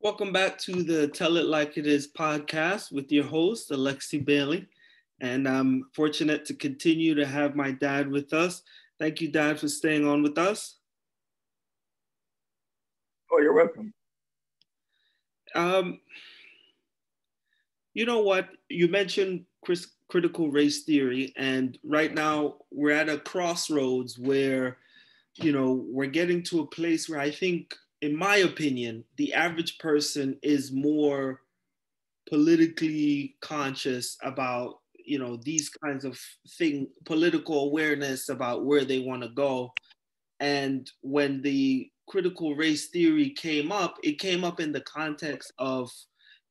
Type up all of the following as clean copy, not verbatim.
Welcome back to the Tell It Like It Is podcast with your host, Alexi Bailey. And I'm fortunate to continue to have my dad with us. Thank you, Dad, for staying on with us. Oh, you're welcome. Um, you know what? You mentioned critical race theory, and right now we're at a crossroads where, we're getting to a place where I think, in my opinion, the average person is more politically conscious about these kinds of political awareness about where they want to go. And when the critical race theory came up, it came up in the context of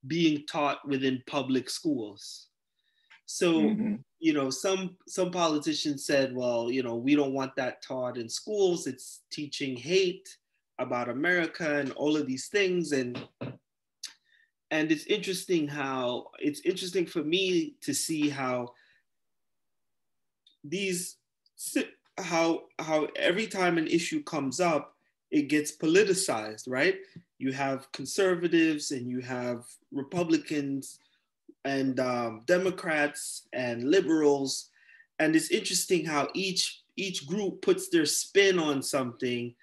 being taught within public schools. So Hmm. some politicians said, well, we don't want that taught in schools. It's teaching hate about America and all of these things. And it's interesting for me to see how these how every time an issue comes up, it gets politicized, right? You have conservatives and you have Republicans and Democrats and liberals, and it's interesting how each group puts their spin on something,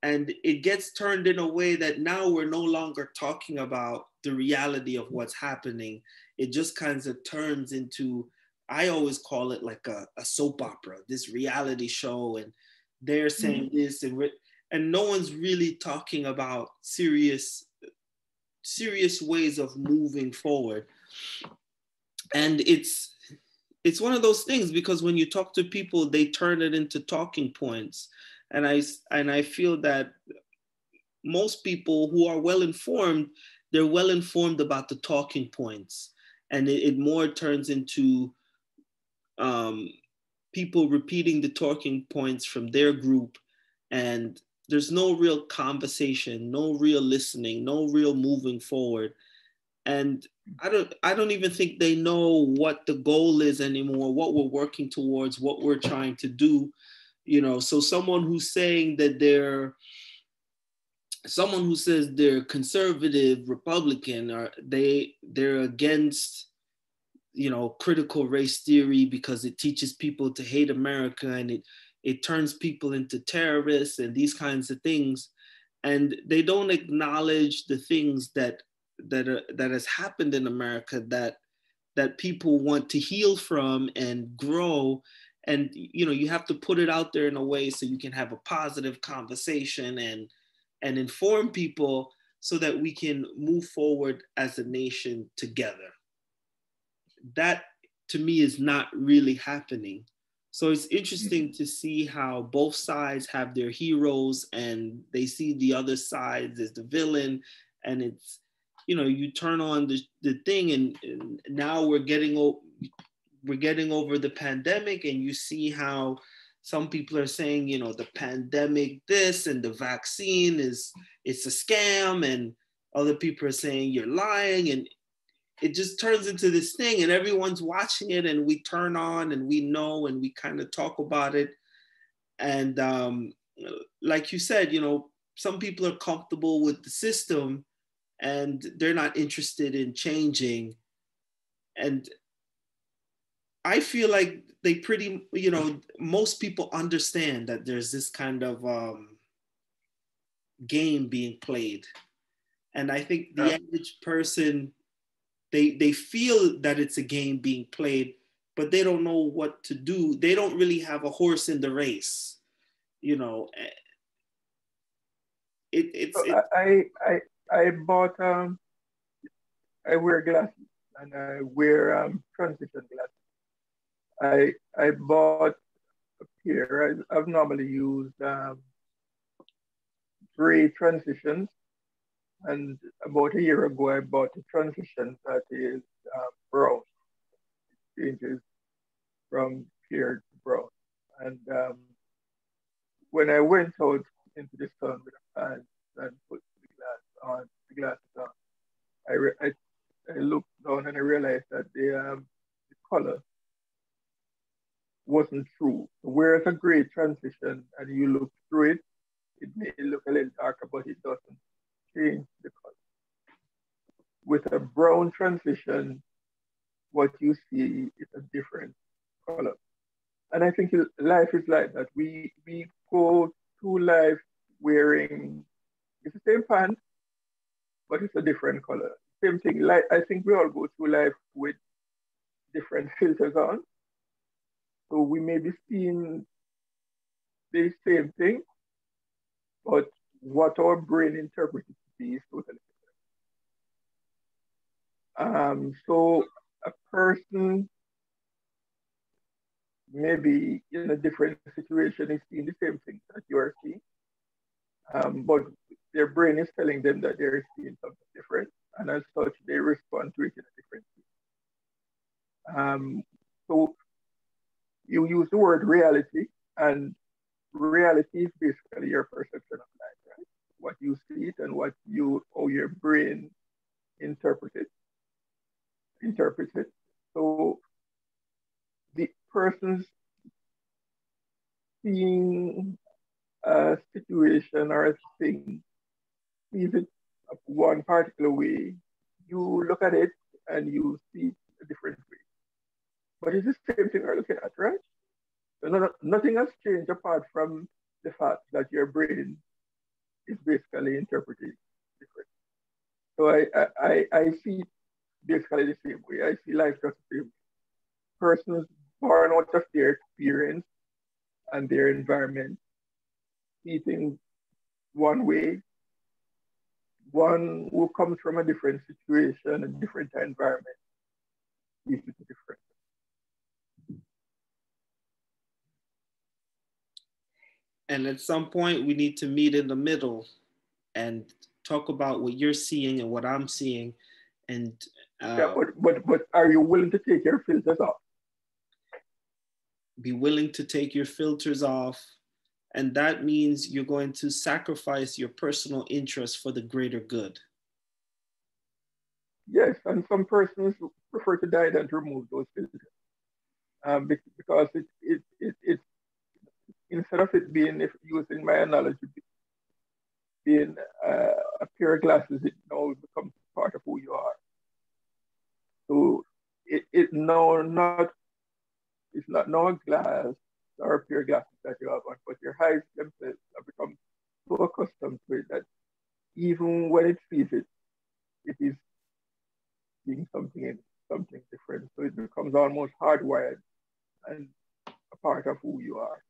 and it gets turned in a way that now we're no longer talking about the reality of what's happening. It just kind of turns into, I always call it like a soap opera, this reality show, and they're saying this, and no one's really talking about serious ways of moving forward. And it's one of those things, because when you talk to people, they turn it into talking points. And I feel that most people who are well informed, they're well informed about the talking points, and it more turns into um, people repeating the talking points from their group, and there's no real conversation, no real listening, no real moving forward. And I don't even think they know what the goal is anymore, what we're working towards, what we're trying to do. So someone who says they're conservative Republican, or they're against critical race theory because it teaches people to hate America, and it turns people into terrorists and these kinds of things. And they don't acknowledge the things that has happened in America, that people want to heal from and grow. And you have to put it out there in a way so you can have a positive conversation and inform people so that we can move forward as a nation together. That, to me, is not really happening. So it's Hmm. interesting to see how both sides have their heroes and they see the other side as the villain. And it's, you turn on the thing, and now we're getting over the pandemic, and you see how some people are saying, the pandemic this and the vaccine is, it's a scam, and other people are saying you're lying. And it just turns into this thing, and everyone's watching it, and we turn on and we know, and we kind of talk about it. And like you said, some people are comfortable with the system and they're not interested in changing. And I feel like they pretty, most people understand that there's this kind of game being played. And I think the Uh, average person, they feel that it's a game being played, but they don't know what to do. They don't really have a horse in the race. You know, so it. I bought I wear glasses and I wear transition glasses. I bought a pair. I've normally used gray transitions, and about a year ago I bought a transition that is brown. Changes from clear to brown. And when I went out into the sun with a fan and put the glasses on, I, re- I, I looked down and I realized that the color wasn't true. Whereas a gray transition and you look through it, it may look a little darker, but it doesn't change the color. around transition, what you see is a different color. And I think life is like that. We go through life wearing, it's the same pants, but it's a different color. Same thing. Like I think we all go through life with different filters on. So we may be seeing the same thing, but what our brain interprets it to be is totally different. So a person maybe in a different situation is seeing the same thing that you are seeing, but their brain is telling them that they're seeing something different, and as such, they respond to it in a different way. So you use the word reality, and reality is basically your perception of life, right? What you see it and what you or your brain interprets it. So the person's seeing a situation or a thing, sees it one particular way, you look at it and you see it a different way. But it's the same thing we're looking at, right? So nothing has changed apart from the fact that your brain is basically interpreting different. So I see it basically the same way. I see life just the same way. Persons born out of their experience and their environment see things one way. One who comes from a different situation, a different environment, sees it different. And at some point, we need to meet in the middle and talk about what you're seeing and what I'm seeing. And yeah, but are you willing to take your filters off? Be willing to take your filters off. And that means you're going to sacrifice your personal interest for the greater good. Yes, and some persons prefer to die than to remove those filters. Because it instead of it being, if using my analogy, being a pair of glasses, it now becomes part of who you are. So it now not it's not now a glass or a pair of glasses that you have on, but your eyes themselves have become so accustomed to it that even when it sees it, it is seeing something different. So it becomes almost hardwired and a part of who you are.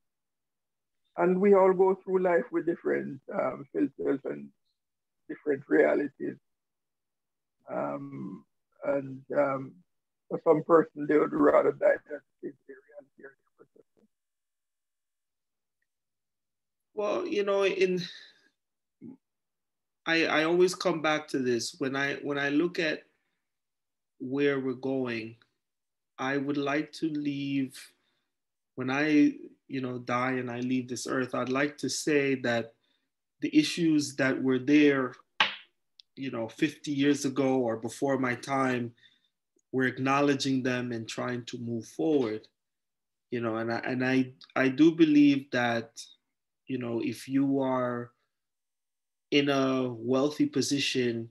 And we all go through life with different filters and different realities. For some person, they would rather die than face their reality or their perception. Well, I always come back to this when I look at where we're going. I would like to leave when I die and I leave this earth. I'd like to say that the issues that were there 50 years ago or before my time, we're acknowledging them and trying to move forward. And I do believe that if you are in a wealthy position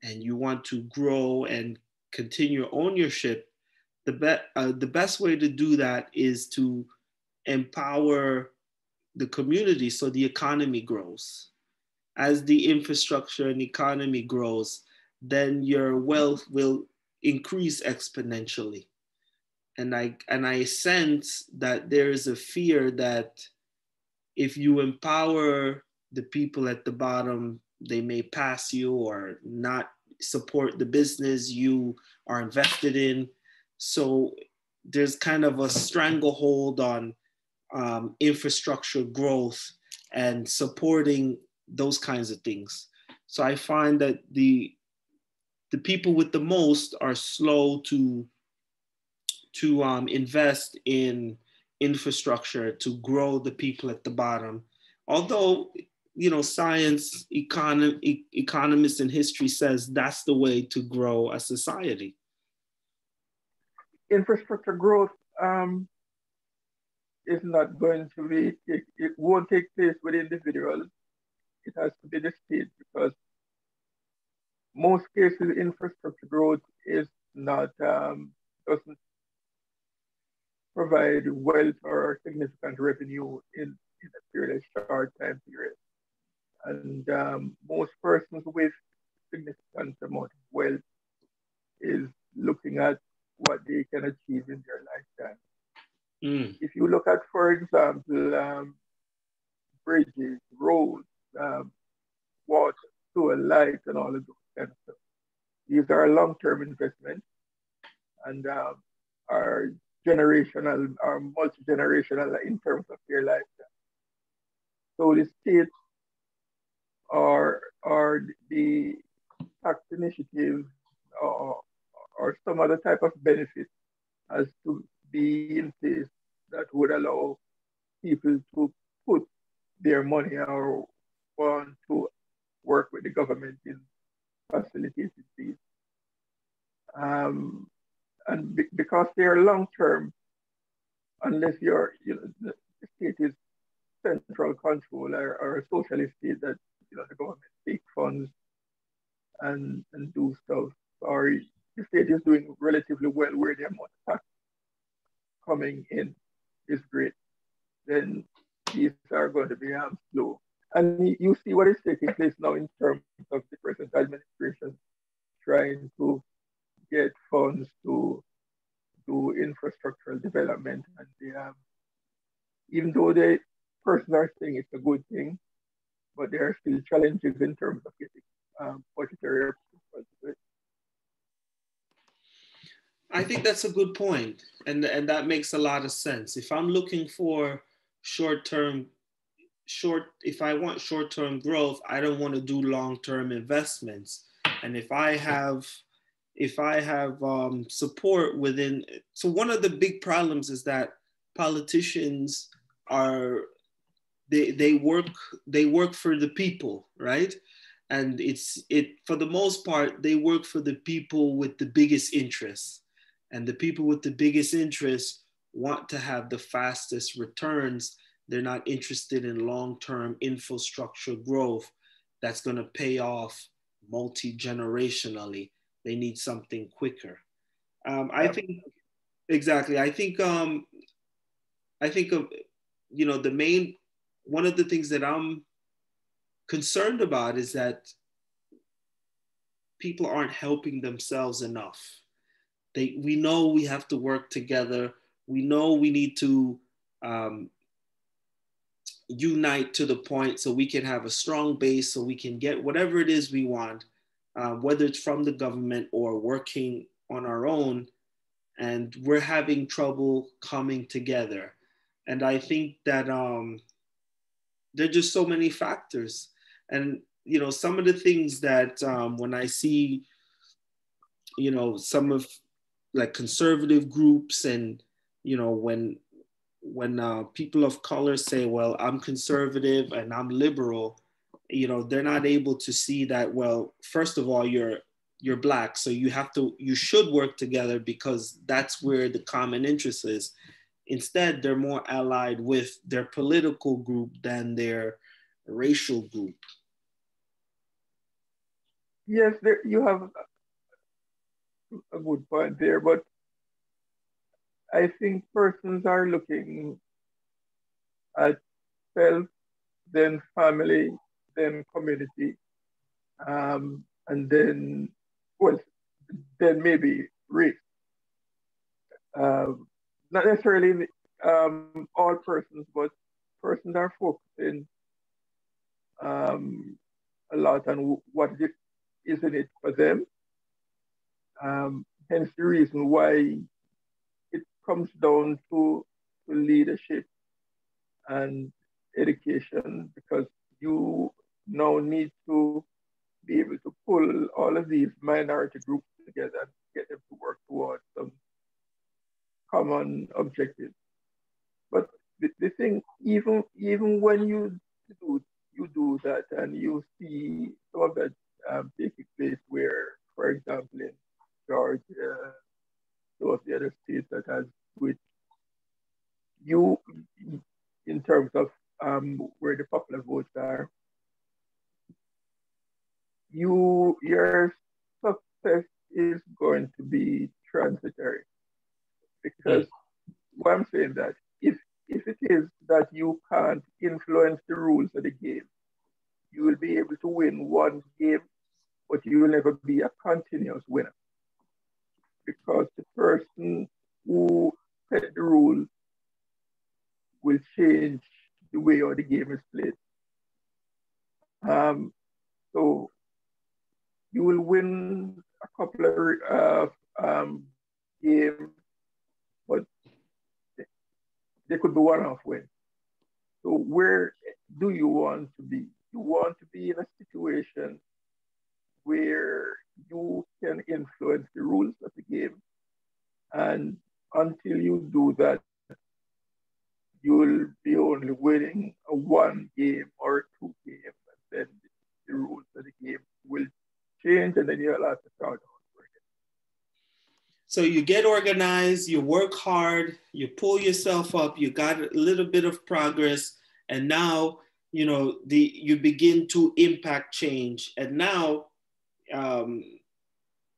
and you want to grow and continue ownership, the best way to do that is to empower the community so the economy grows. As the infrastructure and economy grows, then your wealth will increase exponentially. And I sense that there is a fear that if you empower the people at the bottom, they may pass you or not support the business you are invested in. So there's kind of a stranglehold on infrastructure growth and supporting those kinds of things. So I find that the people with the most are slow to invest in infrastructure to grow the people at the bottom. Although science, economists, and history says that's the way to grow a society. Infrastructure growth is not going to be, it won't take place with individuals. It has to be the state because most cases, infrastructure growth is not doesn't provide wealth or significant revenue in a fairly short time period. And most persons with significant amount of wealth is looking at what they can achieve in their lifetime. Mm. If you look at, for example, bridges, roads, water, sewer, light, and all of those kind of stuff, these are long-term investments and are generational or multi-generational in terms of their lifetime. So the state or the tax initiatives or some other type of benefit has to be in place that would allow people to put their money or want to work with the government in facilitating these. And because they are long term, unless the state is central control or a socialist state that the government take funds and do stuff, or the state is doing relatively well where the amount of tax coming in is great, then these are going to be slow. And you see what is taking place now in terms of the present administration trying to get funds to do infrastructural development. And even though the persons are saying it's a good thing, but there are still challenges in terms of getting budgetary approval. I think that's a good point, and that makes a lot of sense. If I'm looking for if I want short-term growth, I don't want to do long-term investments. And if I have support within, so one of the big problems is that politicians are they work for the people, right? And it for the most part they work for the people with the biggest interests, and the people with the biggest interests want to have the fastest returns. They're not interested in long-term infrastructure growth that's going to pay off multi-generationally. They need something quicker. I think exactly. I think of the main one of the things that I'm concerned about is that people aren't helping themselves enough. We know we have to work together. We know we need to unite to the point so we can have a strong base, so we can get whatever it is we want, whether it's from the government or working on our own. And we're having trouble coming together. And I think that there are just so many factors. And some of the things that when I see some of like conservative groups, and when people of color say, well, I'm conservative and I'm liberal, they're not able to see that, well, first of all, you're black, so you should work together because that's where the common interest is. Instead, they're more allied with their political group than their racial group. Yes, you have a good point there, but I think persons are looking at self, then family, then community, and then, well, then maybe race. Not necessarily all persons, but persons are focusing a lot on what is in it for them. Hence the reason why it comes down to leadership and education, because you now need to be able to pull all of these minority groups together and get them to work towards some common objectives. But the thing, even when you do that and you see some of that taking place where, for example, in Georgia, some of the other states that has switched, you, in terms of where the popular votes are, you're success is going to be transitory because why I'm saying that if it is that you can't influence the rules of the game, you will be able to win one game, but you will never be a continuous winner because the person who set the rules will change the way how the game is played. So you will win a couple of games, but they could be one-off wins. So where do you want to be? You want to be in a situation where you can influence the rules of the game. And until you do that, you'll be only winning a one game or two games. And then the rules of the game will change and then you'll have to start over again. So you get organized, you work hard, you pull yourself up, you got a little bit of progress, and now you begin to impact change. And now and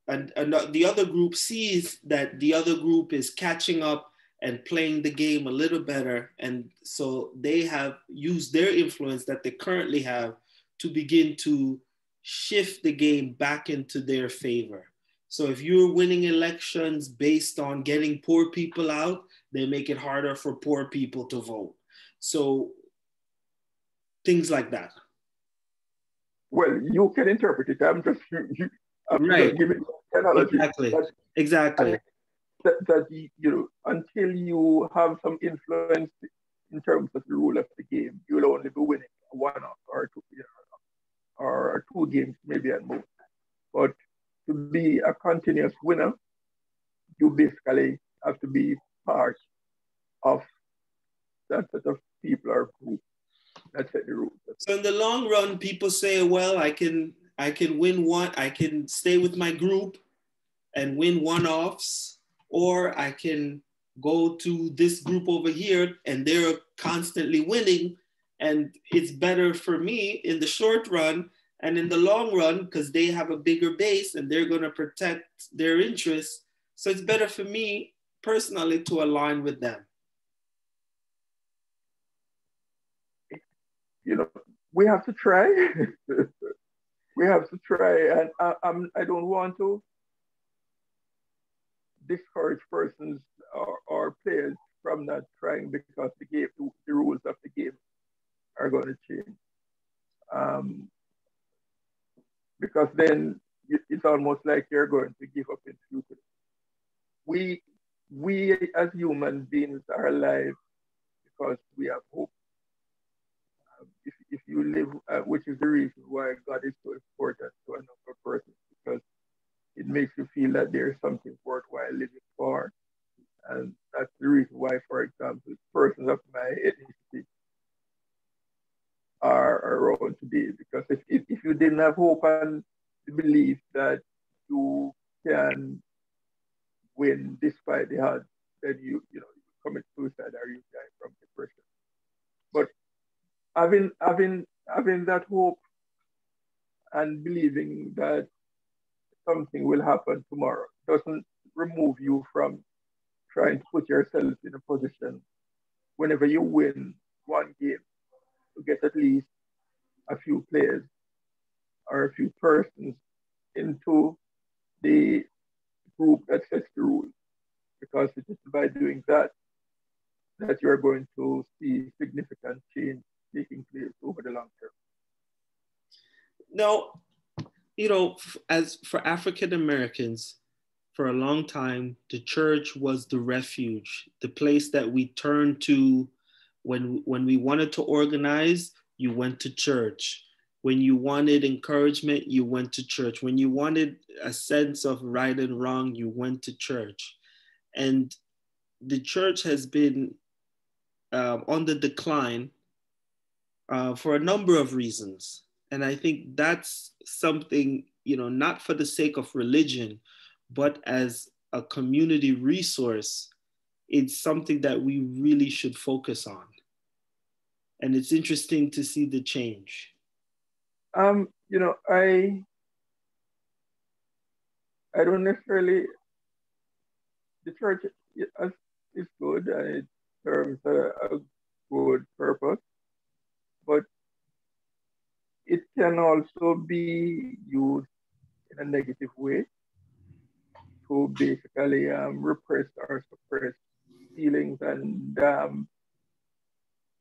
the other group sees that the other group is catching up and playing the game a little better. And so they have used their influence that they currently have to begin to shift the game back into their favor. So if you're winning elections based on getting poor people out, they make it harder for poor people to vote. So things like that. Well, you can interpret it. I'm just right. Just giving analogy. Exactly. That until you have some influence in terms of the rule of the game, you'll only be winning one or two, or two games maybe at most. But to be a continuous winner, you basically have to be part of that set of people or group that set the rules. So in the long run, people say, well, I can win one, I can stay with my group and win one-offs, or I can go to this group over here and they're constantly winning, and it's better for me in the short run and in the long run because they have a bigger base and they're going to protect their interests. So it's better for me personally to align with them. We have to try. We have to try, and I don't want to discourage persons or players from not trying because the rules of the game are going to change. Because then it's almost like you're going to give up in future. We as human beings are alive because we have hope. If you live, which is the reason why God is so important to a number of persons, because it makes you feel that there's something worthwhile living for. And that's the reason why, for example, persons of my ethnicity are around today. Because if you didn't have hope and the belief that you can win despite the odds, then you commit suicide or you die from depression. But having that hope and believing that something will happen tomorrow doesn't remove you from trying to put yourself in a position whenever you win one game to get at least a few players or a few persons into the group that sets the rules. Because it is by doing that that you're going to see significant change taking place over the long term. Now, as for African Americans, for a long time, the church was the refuge, the place that we turned to when we wanted to organize. You went to church. When you wanted encouragement, you went to church. When you wanted a sense of right and wrong, you went to church. And the church has been on the decline for a number of reasons. And I think that's something, not for the sake of religion, but as a community resource, it's something that we really should focus on. And it's interesting to see the change. I don't necessarily, the church is good and it serves a good purpose, but it can also be used in a negative way to basically repress or suppress feelings and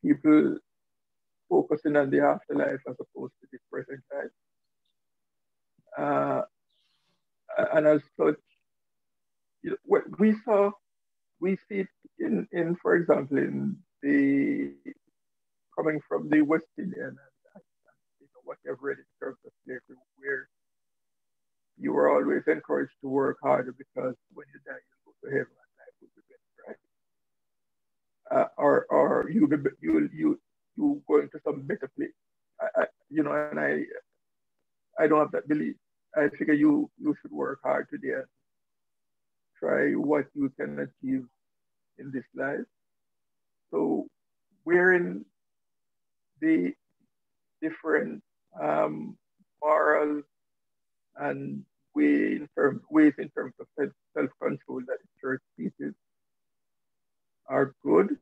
people focusing on the afterlife as opposed to the present time. Uh, and as such, you know, what we see it in, for example, in the coming from the West Indian and you know, what you've read in terms of slavery, where you were always encouraged to work harder because when you die, you go to heaven and life will be better, right? Or you go into some better place. You know, and I don't have that belief. I figure you should work hard today and try what you can achieve in this life. So wherein the different morals and ways in terms of self-control that the church teaches are good,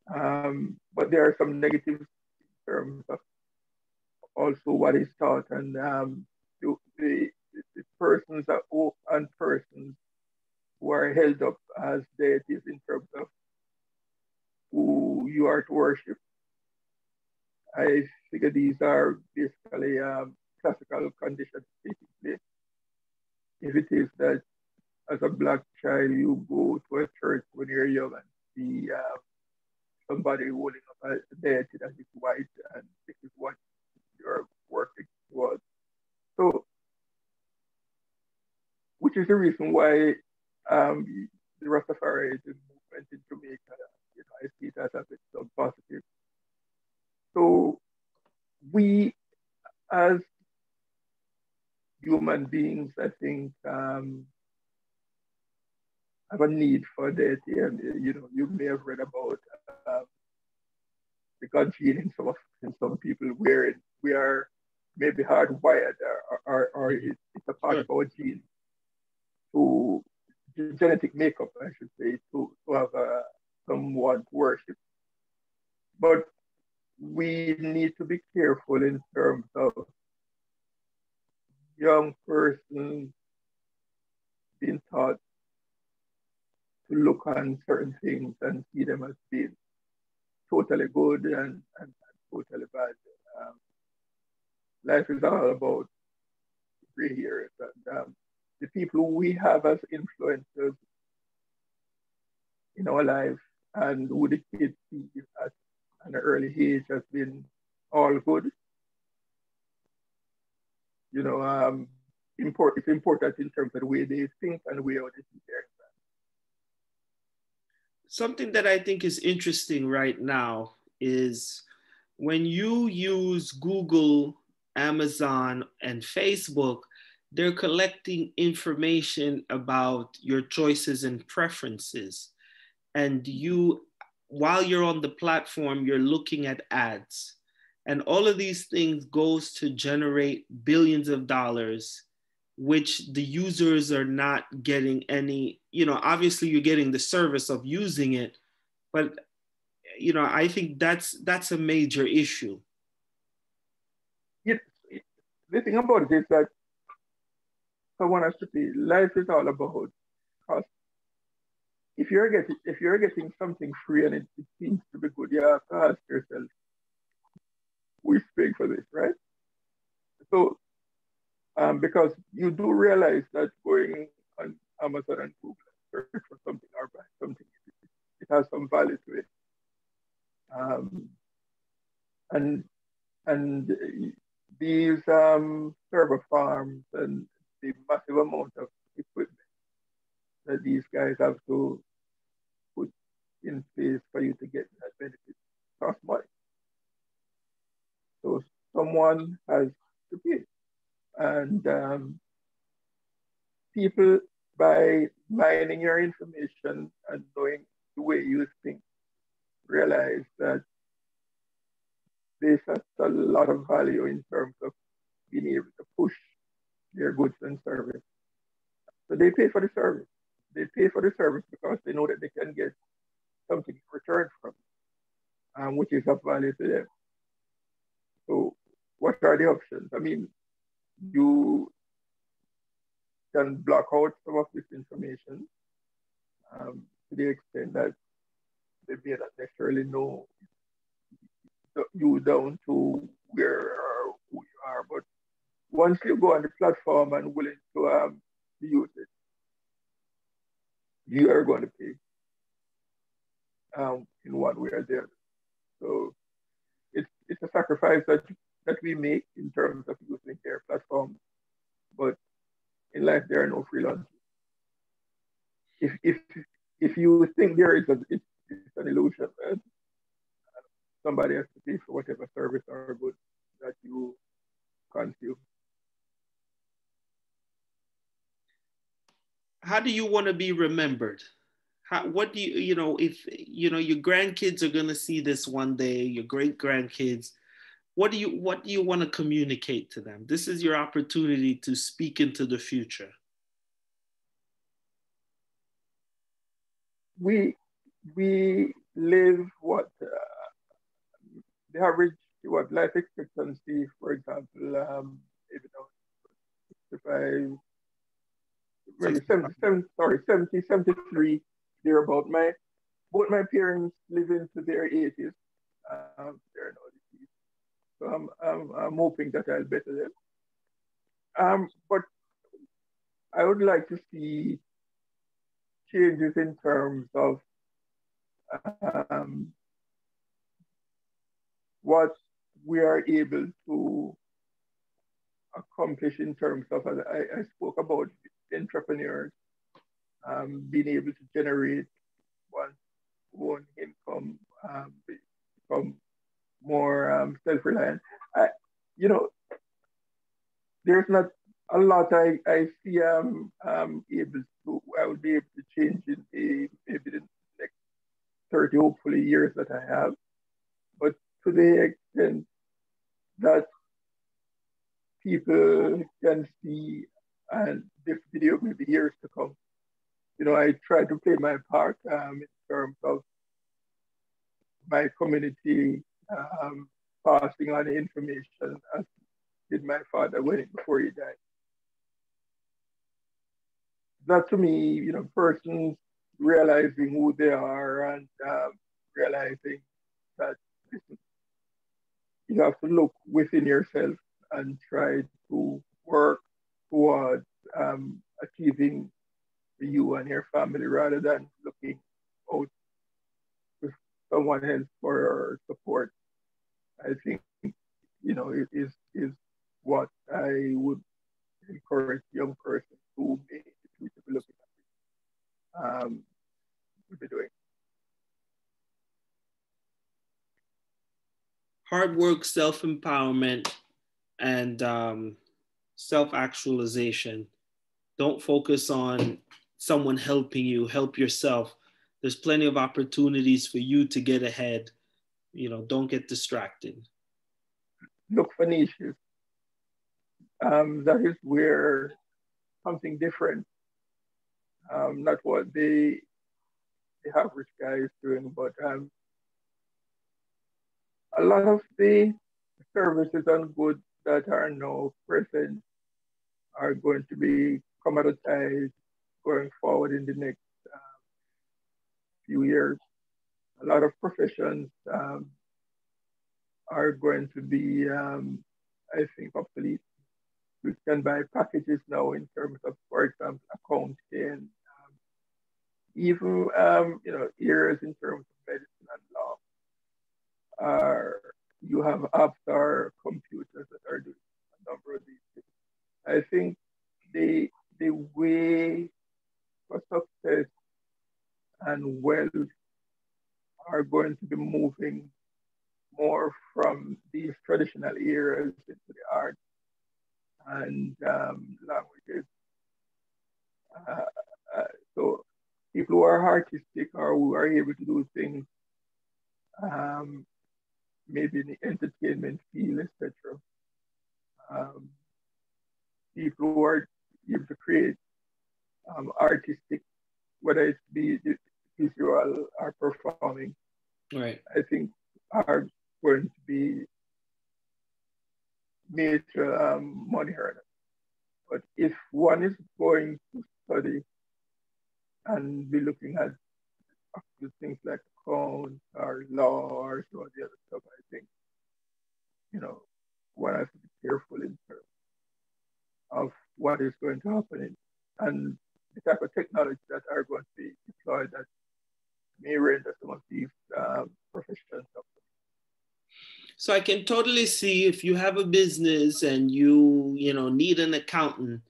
but there are some negatives in terms of also what is taught and the, the, the persons that, and persons who are held up as deities in terms of who you are to worship. I figure these are basically classical conditions taking place. If it is that as a black child you go to a church when you're young and see somebody holding up a deity that is white and this is what you're working towards. So, which is the reason why the Rastafari movement in Jamaica, you know, I see it as a bit so positive. So we as human beings, I think, have a need for deity. And you know, you may have read about the God gene in some people where we are maybe hardwired or it's a part of our gene to genetic makeup, I should say, to have someone to worship. But we need to be careful in terms of young persons being taught to look on certain things and see them as being totally good and totally bad. Life is all about gray hairs. And the people we have as influencers in our life and who the kids see at an early age has been all good. You know, it's important in terms of the way they think and the way how they see their life. Something that I think is interesting right now is when you use Google, Amazon, and Facebook, they're collecting information about your choices and preferences. And you, while you're on the platform, you're looking at ads. And all of these things goes to generate billions of dollars, which the users are not getting any, you know, obviously you're getting the service of using it, but you know, I think that's a major issue. Yes, the thing about it is that someone has to say life is all about cost. If you're getting something free and it seems to be good, you have to ask yourself, who is paying for this, right? So because you do realize that going on Amazon and Google and search for something or buy something, it has some value to it. Um, and and these server farms and the massive amount of equipment that these guys have to put in place for you to get that benefit cost money. So someone has to pay. And people, by mining your information and knowing the way you think, realize that this has a lot of value in terms of being able to push their goods and service. they pay for the service. They pay for the service because they know that they can get something in return from it, which is of value to them. So what are the options? I mean, you can block out some of this information to the extent that they may not necessarily know you down to where who you are. But once you go on the platform and willing to use it, you are going to pay in one way or the other. So it's a sacrifice that we make in terms of using their platform. But in life, there are no free lunches. If if you think there is it's an illusion, man. Somebody has to pay for whatever service or good that you consume. How do you want to be remembered? What do you know, if your grandkids are going to see this one day, your great grandkids, what do you want to communicate to them? This is your opportunity to speak into the future. We live what the average what life expectancy, for example, maybe now 65, maybe 77, sorry, 70, 73, they're about my both my parents live into their 80s. They're now deceased. So I'm hoping that I'll better them. But I would like to see changes in terms of um, what we are able to accomplish in terms of, I spoke about entrepreneurs being able to generate one's own income, become more self-reliant. You know, there's not a lot I see able to, I will be able to change in maybe the next 30, hopefully, years that I have. But to the extent that people can see and this video will be years to come. I try to play my part in terms of my community passing on information as did my father before he died. That to me, persons realizing who they are and realizing that listen, you have to look within yourself and try to work towards achieving you and your family rather than looking out with someone else for support. I think, it is what I would encourage young persons who may be looking at to be doing. Hard work, self-empowerment, and self-actualization. Don't focus on someone helping you, help yourself. There's plenty of opportunities for you to get ahead. Don't get distracted. Look for niches. That is where something different, not what the average guy is doing, but a lot of the services and goods that are now present are going to be commoditized going forward in the next few years. A lot of professions are going to be, I think, obsolete. We can buy packages now in terms of, for example, accounting, even areas in terms of medicine and law. You have apps or computers that are doing a number of these things. I think the way for success and wealth are going to be moving more from these traditional areas into the arts and languages. So people who are artistic or who are able to do things maybe in the entertainment field, etc. People who are able to create artistic, whether it be the visual or performing, Right. I think are going to be major money earners. But if one is going to study and be looking at things like accounts or law or some of the other stuff, I think, you know, one has to be careful in terms of what is going to happen and the type of technology that are going to be deployed that may render some of these professions. So I can totally see if you have a business and you know, need an accountant,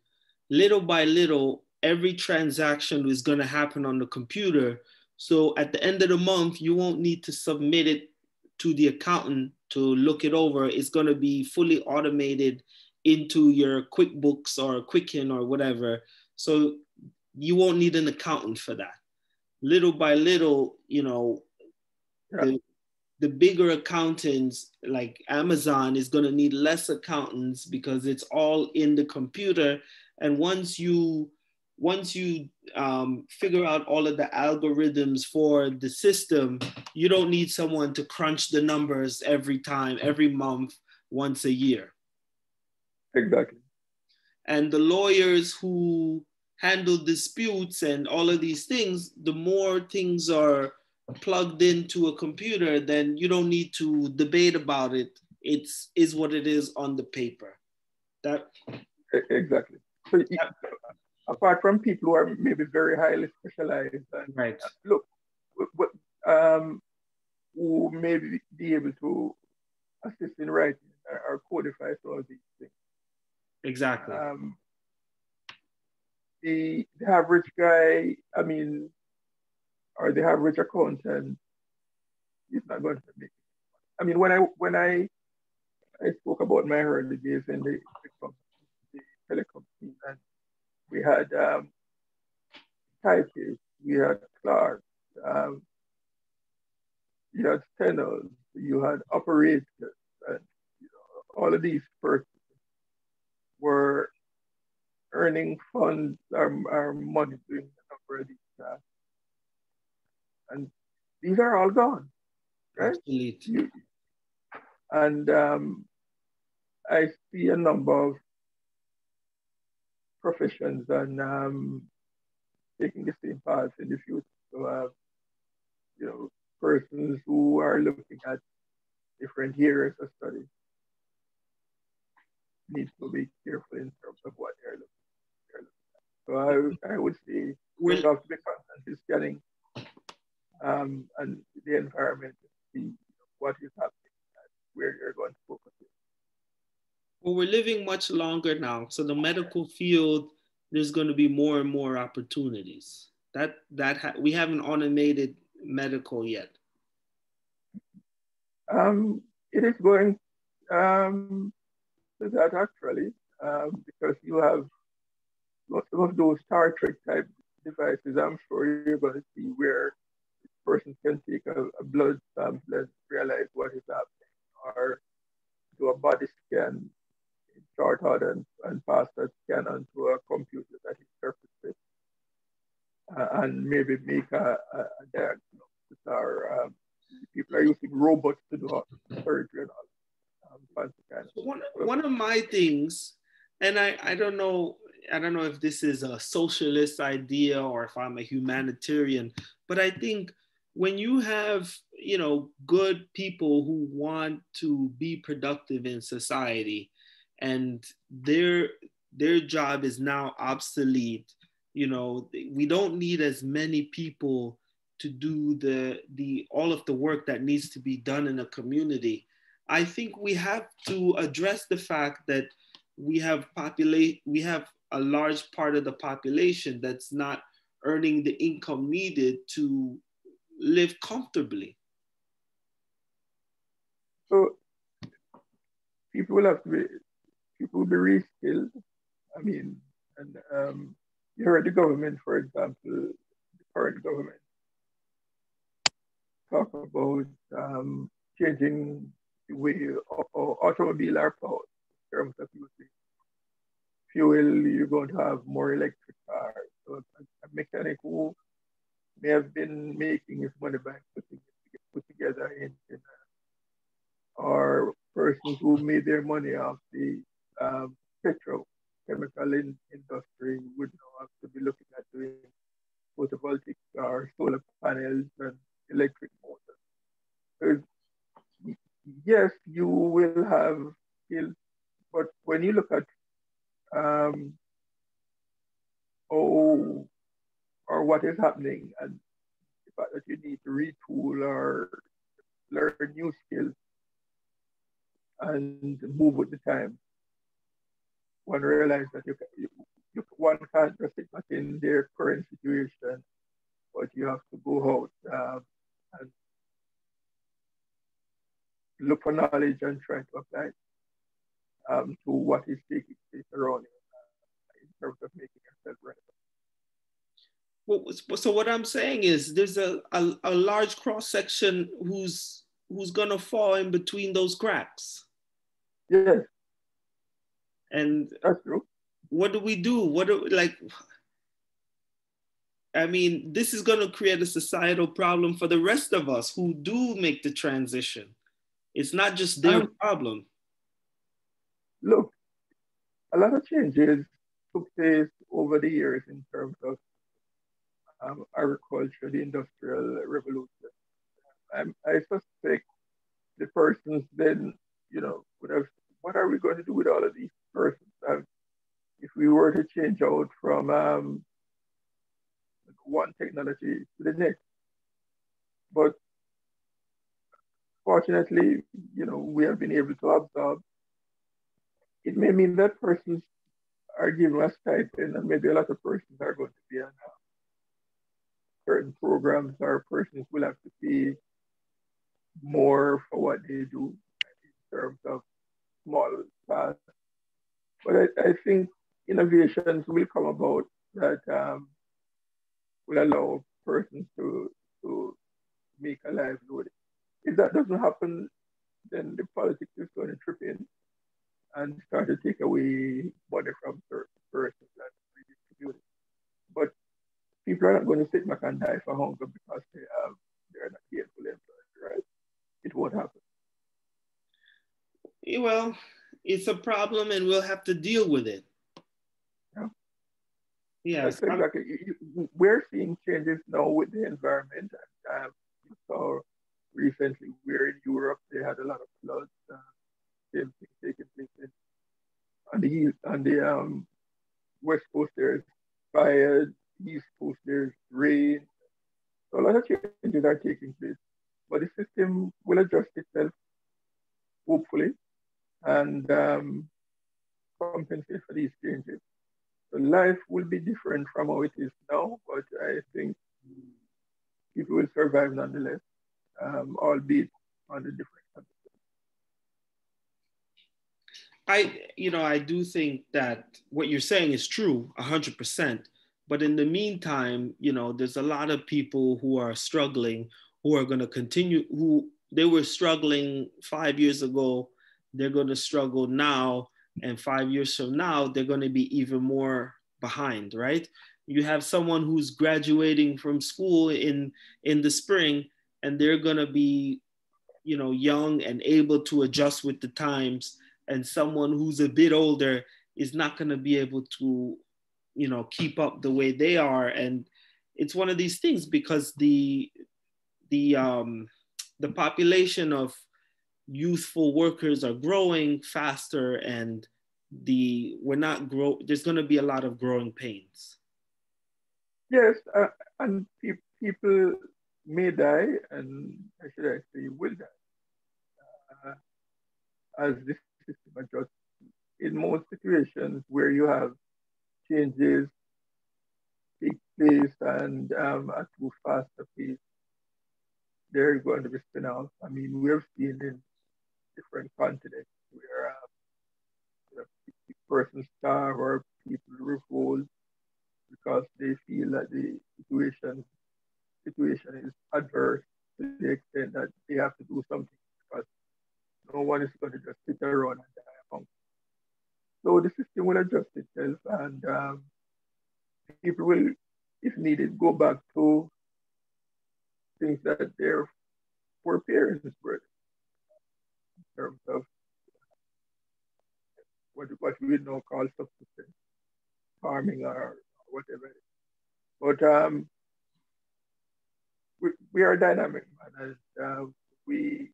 little by little, every transaction is going to happen on the computer. So at the end of the month, you won't need to submit it to the accountant to look it over. It's going to be fully automated into your QuickBooks or Quicken or whatever. So you won't need an accountant for that. Little by little, you know, Yeah. the bigger accountants like Amazon is going to need less accountants because it's all in the computer. And once you figure out all of the algorithms for the system, you don't need someone to crunch the numbers every time, every month, once a year. Exactly. And the lawyers who handle disputes and all of these things, the more things are plugged into a computer, then you don't need to debate about it. It's is what it is on the paper. That Exactly. So apart from people who are maybe very highly specialized, and right. Look, who may be able to assist in writing or codify some of these things. Exactly. The average guy, I mean, or the average accountant is not going to make it. I mean, when I spoke about my early days in the telecom scene, and we had typists, we had clerks, you had tenors, you had operators, and all of these persons were earning funds or money doing a number of these tasks. And these are all gone, right? Absolutely. And I see a number of professions and taking the same path in the future. So, persons who are looking at different areas of study need to be careful in terms of what they're looking at. So I would say we have to be constantly scanning and the environment to see what is happening and where you're going to focus. Well, we're living much longer now, so the medical field, there's going to be more and more opportunities. We haven't automated medical yet. It is going to that actually, because you have some of those Star Trek type devices. I'm sure you're going to see where this person can take a blood sample and realize what is happening, or do a body scan in short order and pass that scan onto a computer that interprets it, and maybe make a diagnosis, or people are using robots to do surgery and all. One of my things, and I don't know if this is a socialist idea or if I'm a humanitarian, but I think when you have, good people who want to be productive in society and their job is now obsolete, we don't need as many people to do the all of the work that needs to be done in a community. I think we have to address the fact that we have a large part of the population that's not earning the income needed to live comfortably. So people will be reskilled. I mean, and you heard the government, for example, the current government talk about changing the way automobile are powered in terms of using fuel. You're going to have more electric cars. So a mechanic who may have been making his money by put together engine, or persons who made their money off the petrochemical industry would now have to be looking at doing photovoltaic or solar panels and electric motors. So yes, you will have skills, but when you look at um, oh, or what is happening and the fact that you need to retool or learn new skills and move with the time, one realizes that one can't just sit back in their current situation, but you have to go out and look for knowledge and try to apply it to what is taking place around you in terms of making yourself relevant. Well, so what I'm saying is there's a large cross section who's gonna fall in between those cracks. Yes, And that's true. what do we do? What do like? I mean, this is gonna create a societal problem for the rest of us who do make the transition. It's not just their problem. Look, a lot of changes took place over the years in terms of agriculture, the industrial revolution. I suspect the persons then, would have, what are we going to do with all of these persons? If we were to change out from one technology to the next. But fortunately, we have been able to absorb. It may mean that persons are given a stipend, and maybe a lot of persons are going to be on certain programs, or persons will have to pay more for what they do in terms of small tasks. But I think innovations will come about that will allow persons to make a livelihood. If that doesn't happen, then the politics is going to trip in and start to take away money from certain persons and redistribute it. But people are not going to sit back and die for hunger because they're not gainful employed, right? It won't happen. Well, it's a problem, and we'll have to deal with it. Yeah. Yes. That's exactly. We're seeing changes now with the environment. And you saw recently we're in Europe, they had a lot of floods. Same thing taking place on the west coast. There's fire, east coast there's rain. So a lot of changes are taking place, but the system will adjust itself, hopefully, and compensate for these changes. So life will be different from how it is now, but I think people will survive nonetheless, albeit under different conditions. I do think that what you're saying is true 100%. But in the meantime, there's a lot of people who are struggling, who are going to continue, who they were struggling 5 years ago, they're going to struggle now. And 5 years from now, they're going to be even more behind, right? You have someone who's graduating from school in the spring, and they're going to be, young and able to adjust with the times, and someone who's a bit older is not going to be able to keep up the way they are. And it's one of these things because the population of youthful workers are growing faster, and there's going to be a lot of growing pains. Yes, and people may die, and I should I say will die as the system adjusts. In most situations where you have changes take place and at too fast a pace, they're going to be spin out. I mean, we have seen in different continents where persons starve or people revolt because they feel that the situation is adverse to the extent that they have to do something because no one is going to just sit around and die of hunger. So the system will adjust itself, and people will, if needed, go back to things that their foreparents were in terms of what we now call subsistence farming or whatever. But we are dynamic, man, and we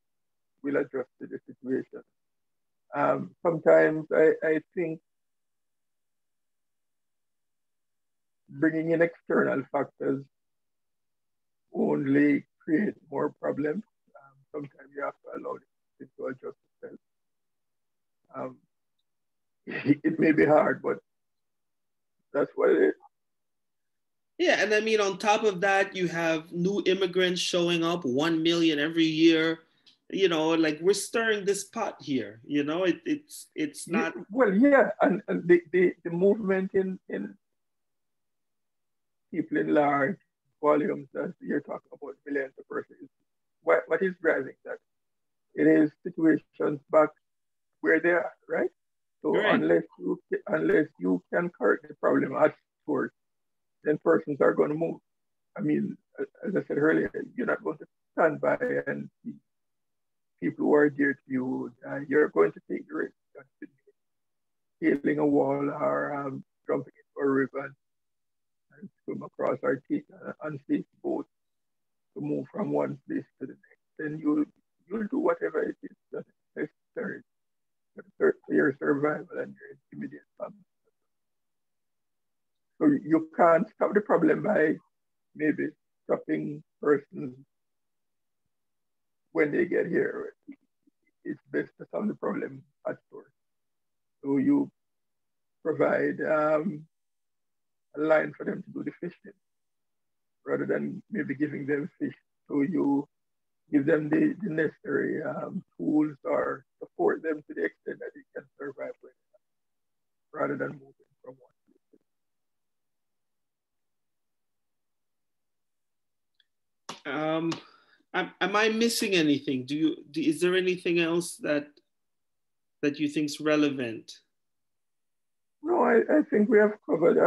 will adjust to the situation. Sometimes I think bringing in external factors only create more problems. Sometimes you have to allow it to adjust itself. Um, it may be hard, but that's what it is. Yeah, and I mean, on top of that, you have new immigrants showing up, 1 million every year. You know, like we're stirring this pot here. You know, it's Yeah, not. well, yeah, and the movement in people in large volumes that you're talking about, millions of persons, what is driving that? It is situations back where they are, right? So Right. unless you can correct the problem at source, then persons are going to move. I mean, as I said earlier, you're not going to stand by and see people who are dear to you. You're going to take the risk of scaling a wall or jumping into a river and swim across or take an unsafe boat to move from one place to the next. Then you'll do whatever it is that is necessary for your survival and your immediate family. So you can't stop the problem by maybe stopping persons when they get here. It's best to solve the problem at source. So you provide a line for them to do the fishing rather than maybe giving them fish. So you give them the necessary tools or support them to the extent that they can survive with rather than moving from one Place. Am I missing anything? Is there anything else that you think's relevant? No, I think we have covered.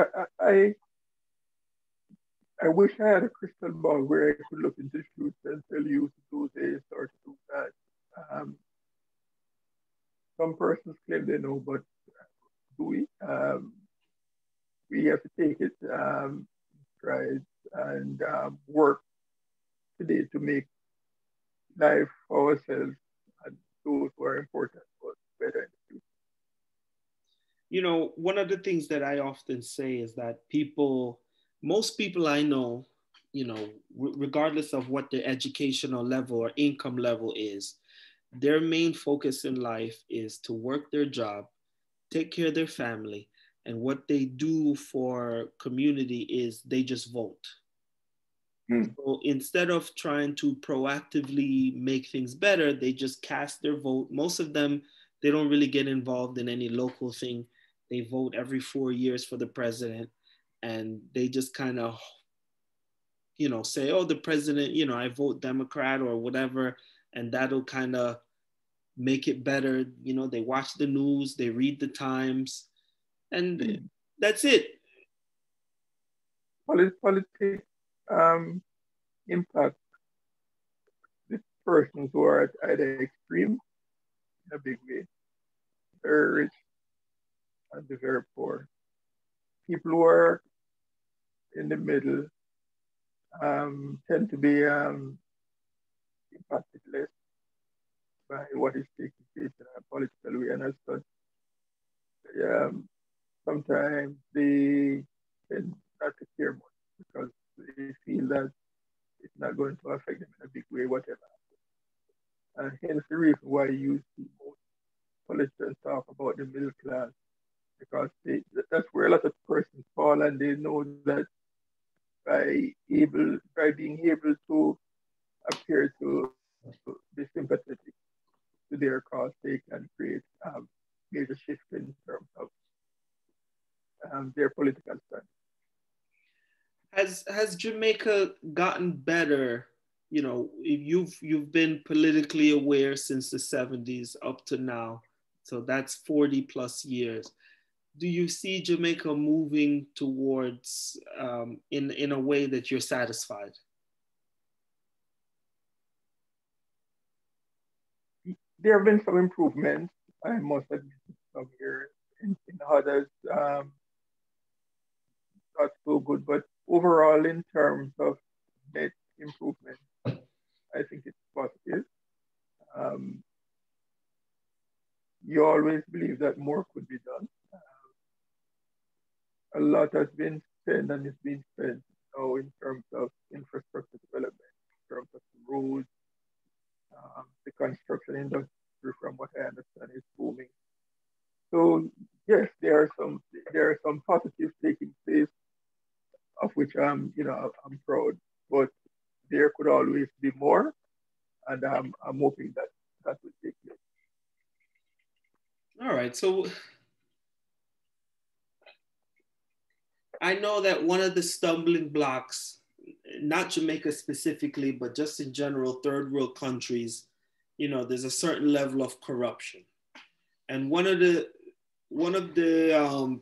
I wish I had a crystal ball where I could look into the future and tell you to do this or to do that. Um, some persons claim they know, but do we? We have to take it stride and work today to make life for ourselves and those who are important for us better in the future. You know, one of the things that I often say is that most people I know, you know, regardless of what their educational level or income level is, their main focus in life is to work their job, take care of their family, and what they do for community is they just vote. Mm. So instead of trying to proactively make things better, they just cast their vote. Most of them, they don't really get involved in any local thing. They vote every 4 years for the president, and they just kind of, you know, say, oh, the president, you know, I vote Democrat or whatever, and that'll kind of make it better. You know, they watch the news, they read the Times, and Mm. that's it. Politics impact the persons who are at either extreme in a big way, very rich and the very poor. People who are in the middle tend to be impacted less by what is taking place in a political way. And as such, um, sometimes they tend not to care much because they feel that it's not going to affect them in a big way, whatever. And hence the reason why you see most politicians talk about the middle class because that's where a lot of persons fall and they know that by being able to appear to be sympathetic to their cause, they can create major shift in terms of their political stand. Has Jamaica gotten better? You know, you've been politically aware since the 70s up to now, so that's 40 plus years. do you see Jamaica moving towards in a way that you're satisfied? There have been some improvements. I must admit some here in others, not so good. But overall, in terms of net improvement, I think it's positive. Um, you always believe that more could be done. A lot has been spent and is being spent now in terms of infrastructure development, in terms of the roads, the construction industry, from what I understand, is booming. So yes, there are some positives taking place, of which I'm proud. But there could always be more, and I'm hoping that that will take place. All right. So I know that one of the stumbling blocks, not Jamaica specifically, but just in general, third world countries, there's a certain level of corruption. And one of the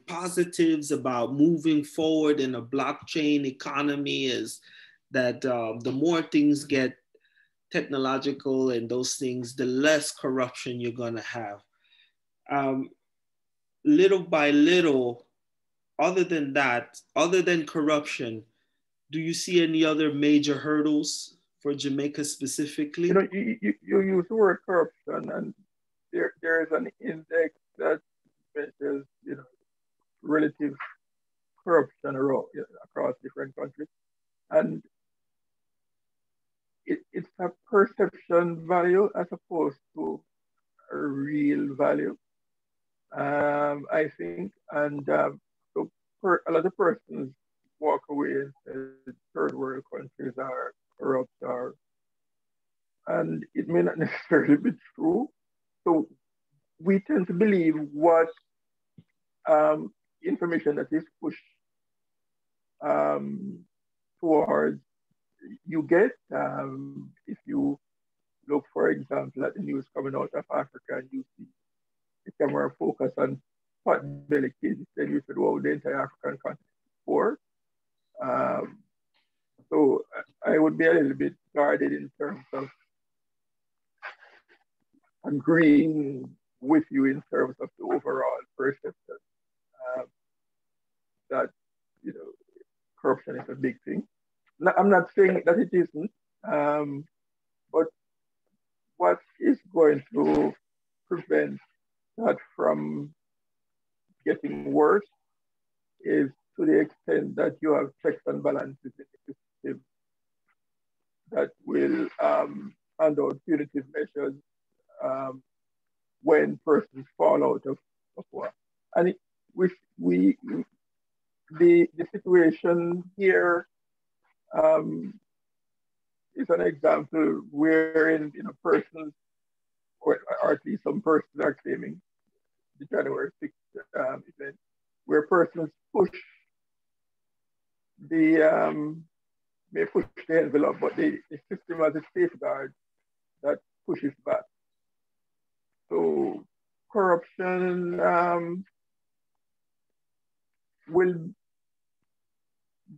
positives about moving forward in a blockchain economy is that the more things get technological and those things, the less corruption you're going to have. Um, Little by little, other than that, other than corruption, do you see any other major hurdles for Jamaica specifically? You use the word corruption, and there is an index that measures relative corruption across different countries, and it's a perception value as opposed to a real value. I think, and so a lot of persons walk away and say third world countries are corrupt, and it may not necessarily be true. So we tend to believe what information that is pushed um, towards you get. If you look, for example, at the news coming out of Africa and you see the camera focus on pot belly kids, then you said, well, the entire African continent is poor. Um, so I would be a little bit guarded in terms of agreeing with you in terms of the overall perception uh, that you know corruption is a big thing. I'm not saying that it isn't, but what is going to prevent that from getting worse is to the extent that you have checks and balances in the system that will hand out punitive measures um, when persons fall out of work. And we the situation here is an example wherein persons, or at least some persons are claiming the January 6th event, where persons push the may push the envelope, but the system has a safeguard that pushes back. So corruption will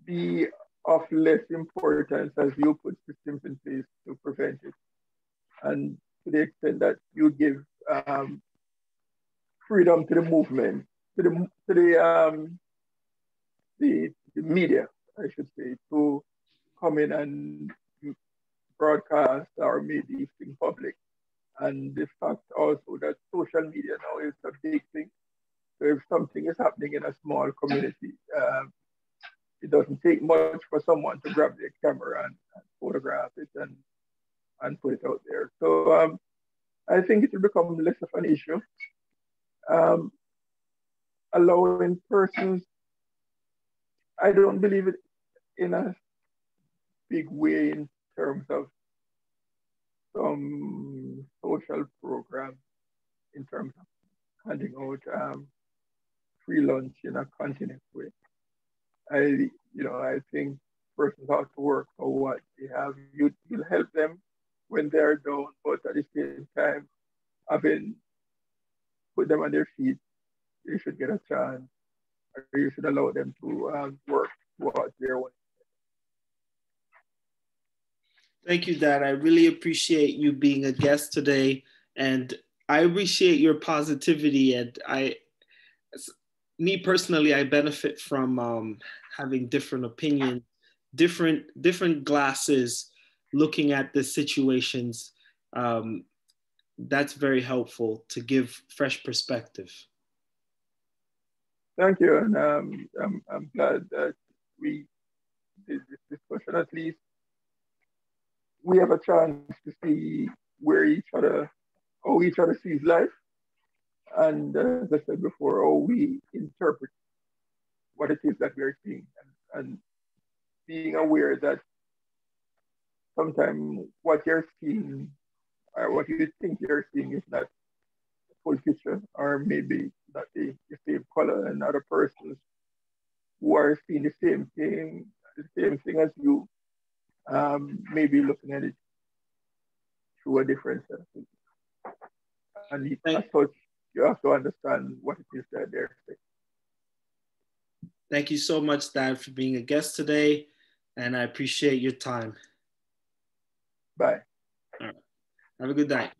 be of less importance as you put systems in place to prevent it. And to the extent that you give freedom to the movement, to the media, I should say, to come in and broadcast or make these things public. And the fact also that social media now is a big thing. So if something is happening in a small community, it doesn't take much for someone to grab their camera and photograph it and put it out there. So I think it will become less of an issue. Allowing persons, I don't believe it in a big way in terms of some social program, in terms of handing out free lunch in a continuous way. I think persons have to work for what they have. You'll help them when they're down, but at the same time, having put them on their feet they should get a chance, or you should allow them to work towards their own. Thank you, Dad. I really appreciate you being a guest today, and I appreciate your positivity. And me personally, I benefit from having different opinions, different glasses, looking at the situations. Um, that's very helpful to give fresh perspective. Thank you, and I'm glad that we did this discussion. At least we have a chance to see where each other, how each other sees life, and as I said before, how we interpret what it is that we're seeing, and being aware that sometimes what you're seeing or what you think you're seeing is not the full picture, or maybe not the same color, and other persons who are seeing the same thing as you, maybe looking at it through a different sense. And as such, you have to understand what it is that they're saying. Thank you so much, Dad, for being a guest today, and I appreciate your time. Bye. All right. Have a good night.